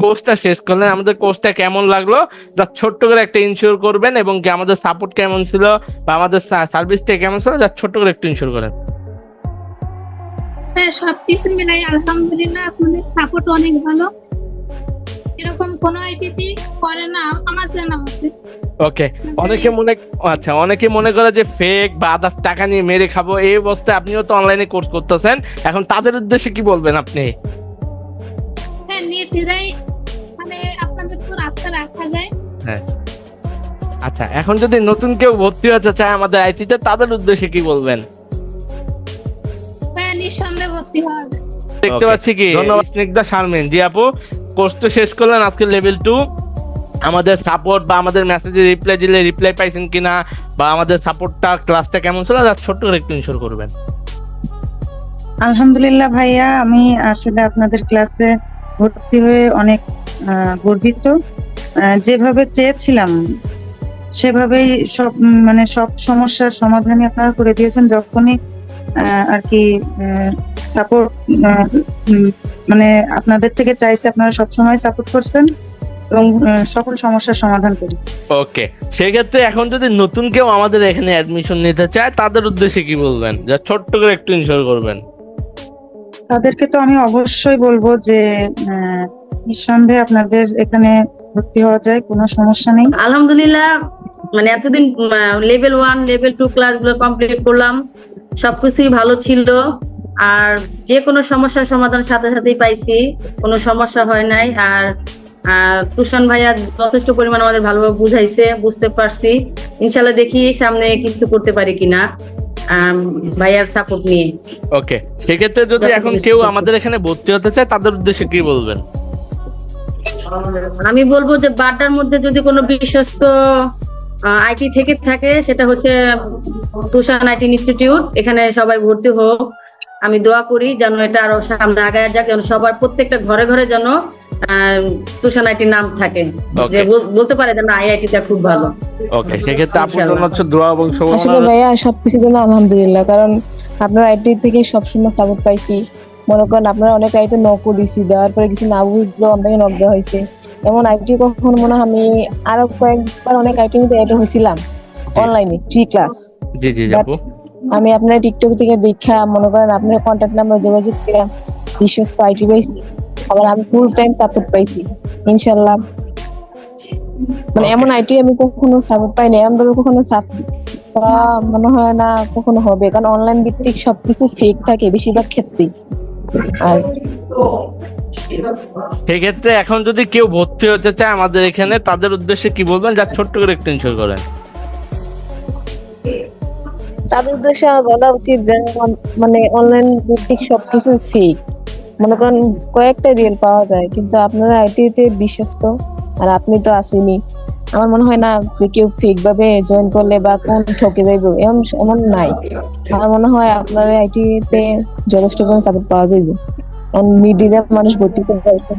কোর্সটা শেষ করলেন, আমাদের কোর্সটা কেমন লাগলো যা ছোট্ট করে একটা ইনশিওর করবেন, এবং কি আমাদের সাপোর্ট কেমন ছিল বা আমাদের সার্ভিসটা কেমন ছিল যা ছোট্ট করে একটু ইনশিওর করেন। হ্যাঁ, সবকিছু মিলাই আলহামদুলিল্লাহ আপনাদের সাপোর্ট অনেক ভালো। এরকম কোন আইডিতে করে না আমার জানা মতে। ওকে। আপনাদের অনেকে মনে আচ্ছা, অনেকে মনে করে যে ফেক বা আদার্স টাকা নিয়ে মেরে খাবো, এই অবস্থায় আপনিও তো অনলাইনে কোর্স করতেছেন, এখন তাদের উদ্দেশ্যে কি বলবেন আপনি? হ্যাঁ, নির্দ্বিধায় মানে আপনাদের তো রাস্তা রাখা যায়। হ্যাঁ। আচ্ছা, এখন যদি নতুন কেউ ভর্তি হতে চায় আমাদের আইটিতে, তাদের উদ্দেশ্যে কি বলবেন? হ্যাঁ, নিঃসন্দেহে ভর্তি হওয়া যায়। দেখতে পাচ্ছি কি, ধন্যবাদ স্নিগ্ধা শারমিন। জি আপু, কোর্স তো শেষ করলেন আজকে লেভেল 2, আমাদের সাপোর্ট বা আমাদের মেসেজে রিপ্লাই দিলে রিপ্লাই পাইছেন কিনা, বা আমাদের সাপোর্টটা ক্লাসটা কেমন ছিল যা ছোট্ট করে একটু ইনশোর করবেন। আলহামদুলিল্লাহ ভাইয়া, আমি আসলে আপনাদের ক্লাসে ভর্তি হয়ে অনেক গর্বিত। যেভাবে চেয়েছিলাম সেভাবেই সব মানে সব সমস্যার সমাধানই আপনারা করে দিয়েছেন। যখনই আর কি সাপোর্ট মানে আপনাদের থেকে চাইছে, আপনারা সবসময় সাপোর্ট করছেন এবং সকল সমস্যার সমাধান করেছেন। ওকে, সেই ক্ষেত্রে এখন যদি নতুন কেউ আমাদের এখানে অ্যাডমিশন নিতে চায় তাদের উদ্দেশ্যে কি বলবেন যা ছোট্ট করে একটু ইনশোর করবেন? তাদেরকে তো আমি অবশ্যই বলবো যে নিঃসন্দেহে আপনাদের এখানে ভর্তি হওয়া যায়, কোনো সমস্যা নেই। আলহামদুলিল্লাহ, মানে এতদিন লেভেল 1 লেভেল 2 ক্লাস গুলো কমপ্লিট করলাম, সবকিছুই ভালো ছিল। আর যে কোনো সমস্যার সমাধান সাথে সাথেই পাইছি, কোনো সমস্যা হয় নাই। আর তুষান ভাইয়া যথেষ্ট পরিমাণ আমাদের ভালোভাবে বুঝাইছে, বুঝতে পারছি। ইনশাল্লাহ দেখি সামনে কিছু করতে পারি কিনা ভাইয়ার সাপোর্ট নিয়ে। ওকে, সেক্ষেত্রে যদি এখন কেউ আমাদের এখানে ভর্তি হতে চায় তাদের উদ্দেশ্যে কি বলবেন? আমি বলবো যে বাড্ডার মধ্যে যদি কোনো বিশ্বস্ত আইটি থেকে থাকে, সেটা হচ্ছে তুষান আইটি ইনস্টিটিউট। এখানে সবাই ভর্তি হোক, আমি দোয়া করি যেন এটা আরো সামনে আগায় যাক, যেন সবার প্রত্যেকটা ঘরে ঘরে যেন তুষান আইটির নাম থাকে, যে বলতে পারে যেন আইআইটিটা খুব ভালো। ওকে, সেক্ষেত্রে আপনার জন্য হচ্ছে দোয়া এবং শুভকামনা। আসলে ভাইয়া সবকিছুর জন্য আলহামদুলিল্লাহ, কারণ আপনার আইটি থেকে সবসময় সাপোর্ট পাইছি। মনে করেন আপনারা অনেক আইতে নকও দিছি, দেওয়ার পরে কিছু না বুঝলেও আপনাকে নক দেওয়া হয়েছে। এমন আইটি কখনো মনে হয় আমি আরো কয়েকবার অনেক আইটি মধ্যে অ্যাড হয়েছিলাম অনলাইনে ফ্রি ক্লাস। জি জি আপু, আমি আপনার টিকটক থেকে দেখা মনে করেন আপনার কন্ট্যাক্ট নাম্বার যোগাযোগ করে বিশ্বস্ত আইটি পাইছি, আবার আমি ফুল টাইম সাপোর্ট পাইছি ইনশাল্লাহ। মানে এমন আইটি আমি কখনো সাপোর্ট পাইনি, এমন ভাবে কখনো সাপোর্ট মনে হয় না কখনো হবে, কারণ অনলাইন ভিত্তিক সবকিছু ফেক থাকে বেশিরভাগ ক্ষেত্রেই। আর সেক্ষেত্রে এখন যদি কেউ ভর্তি হতে চায় আমাদের এখানে তাদের উদ্দেশ্যে কি বলবেন যা ছোট্ট করে একটু ইনশোর করেন? তাদের উদ্দেশ্যে আমার বলা উচিত যে মানে অনলাইন ভিত্তিক সবকিছু ফেক। মনে করেন কয়েকটা রিয়েল পাওয়া যায়, কিন্তু আপনারা আইটি তে বিশ্বস্ত আর আপনি তো আসেনি। আমার মনে হয় না যে কেউ ফেক ভাবে জয়েন করলে বা কোন ঠকে যাইব, এমন এমন নাই। আমার মনে হয় আপনার আইটি তে যথেষ্ট পরিমাণ সাপোর্ট পাওয়া যাইবে, নির্দ্বিধায় মানুষ ভর্তি করতে পারবে।